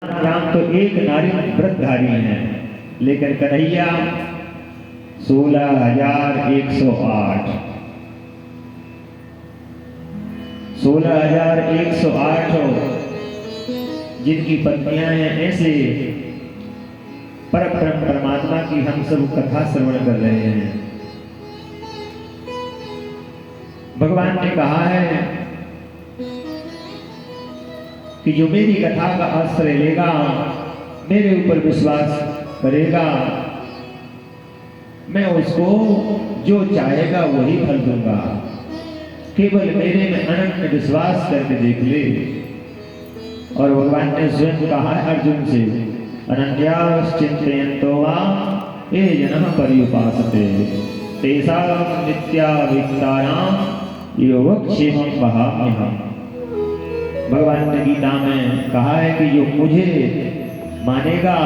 राम तो एक नारी व्रतधारी हैं, लेकिन कन्हैया 16,108 जिनकी पत्नियां हैं, ऐसे परब्रह्म परमात्मा की हम सब कथा श्रवण कर रहे हैं। भगवान ने कहा है कि जो मेरी कथा का आश्रय लेगा, मेरे ऊपर विश्वास करेगा, मैं उसको जो चाहेगा वही फल दूंगा। केवल मेरे में अनंत विश्वास करके देख ले। और भगवान ने स्वयं कहा है अर्जुन से, अनन्याश्चिन्तयन्तो मां ये जनः पर्युपासते तेषां नित्याभियुक्तानां योगक्षेमं वहाम्यहम्। भगवान ने गीता में कहा है कि जो मुझे मानेगा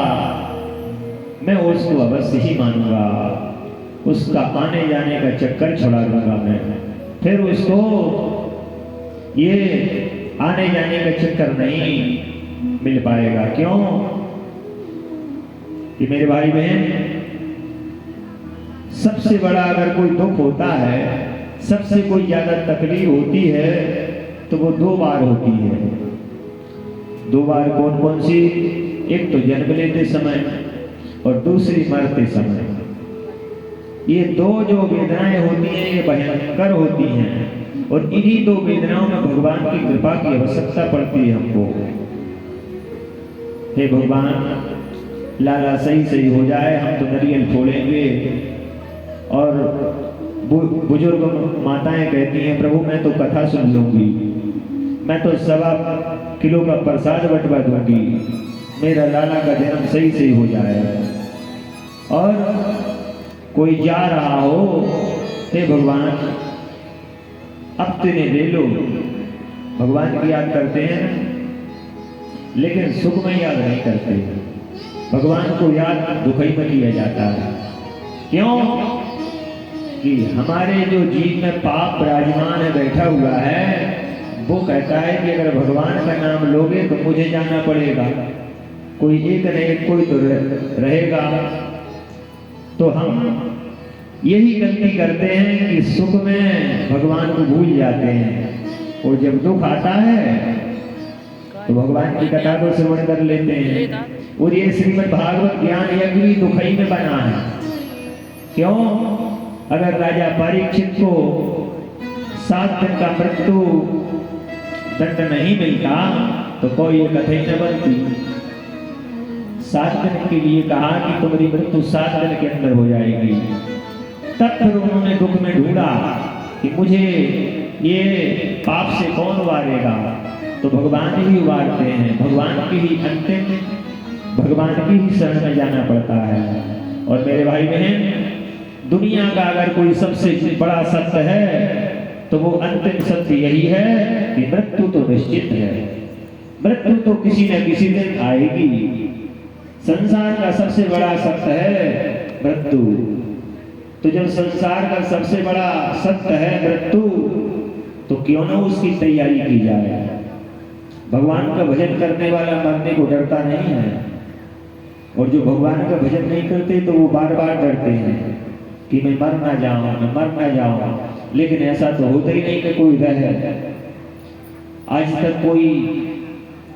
मैं उसको अवश्य ही मानूंगा, उसका आने जाने का चक्कर छुड़ा दूंगा मैं, फिर उसको ये आने जाने का चक्कर नहीं मिल पाएगा। क्यों कि मेरे भाई बहन, सबसे बड़ा अगर कोई दुख होता है, सबसे कोई ज्यादा तकलीफ होती है तो वो दो बार होती है। दो बार कौन कौन सी? एक तो जन्म लेते समय और दूसरी मरते समय। ये दो जो वेदनाएं होती हैं ये भयंकर होती हैं, और इन्हीं दो वेदनाओं में भगवान की कृपा की आवश्यकता पड़ती है हमको। हे भगवान, लाला सही हो जाए, हम तो नारियल फोड़ेंगे। और बुजुर्ग माताएं कहती हैं, प्रभु मैं तो कथा सुन लूंगी, मैं तो 1.25 किलो का प्रसाद बंटवा दूंगी, मेरा लाला का जन्म सही हो जाए। और कोई जा रहा हो, हे भगवान अब तेरे ले लो। भगवान की याद करते हैं लेकिन सुख में याद नहीं करते। भगवान को याद दुखई में किया जाता है। क्यों कि हमारे जो जीव में पाप विराजमान है, बैठा हुआ है, वो कहता है कि अगर भगवान का नाम लोगे तो मुझे जाना पड़ेगा, कोई एक न एक कोई तो रहेगा। तो हम यही गलती करते हैं कि सुख में भगवान को भूल जाते हैं, और जब दुख आता है तो भगवान की कथा को श्रवण कर लेते हैं। और ये श्रीमद् भागवत ज्ञान यज्ञ भी दुखई में बना है। क्यों? अगर राजा परीक्षित को 7 दिन का मृत्यु दंड नहीं मिलता तो कोई ये कथा ही न बनती। 7 दिन के लिए कहा कि तुम्हारी मृत्यु 7 दिन के अंदर हो जाएगी। तब फिर उन्होंने दुख में ढूंढा कि मुझे ये पाप से कौन उबारेगा, तो भगवान ही उबारते हैं। भगवान की ही अंतिम, भगवान की ही शरण में जाना पड़ता है। और मेरे भाई बहन, दुनिया का अगर कोई सबसे बड़ा सत्य है तो वो अंतिम सत्य यही है कि मृत्यु तो निश्चित है। मृत्यु तो किसी न किसी दिन आएगी। संसार का सबसे बड़ा सत्य है मृत्यु। तो जब संसार का सबसे बड़ा सत्य है मृत्यु, तो क्यों ना उसकी तैयारी की जाए। भगवान का भजन करने वाला मरने को डरता नहीं है, और जो भगवान का भजन नहीं करते तो वो बार बार डरते हैं कि मैं मर ना जाऊं। लेकिन ऐसा तो होता ही नहीं कि कोई रहे। आज तक कोई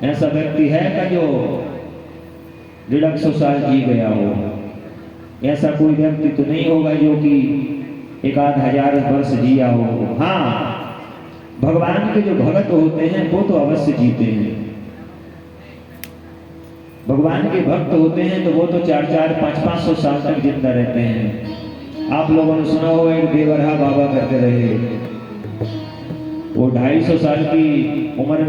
ऐसा व्यक्ति है का जो 150 साल जी गया हो? ऐसा कोई व्यक्ति तो नहीं होगा जो कि 1000 वर्ष जिया हो। हाँ, भगवान के जो भगत होते हैं वो तो अवश्य जीते हैं। भगवान के भक्त होते हैं तो वो तो 400, 500 साल तक जिंदा रहते हैं। आप लोगों ने सुना होगा एक देवरहा बाबा करते रहे, वो 250 साल की उम्र में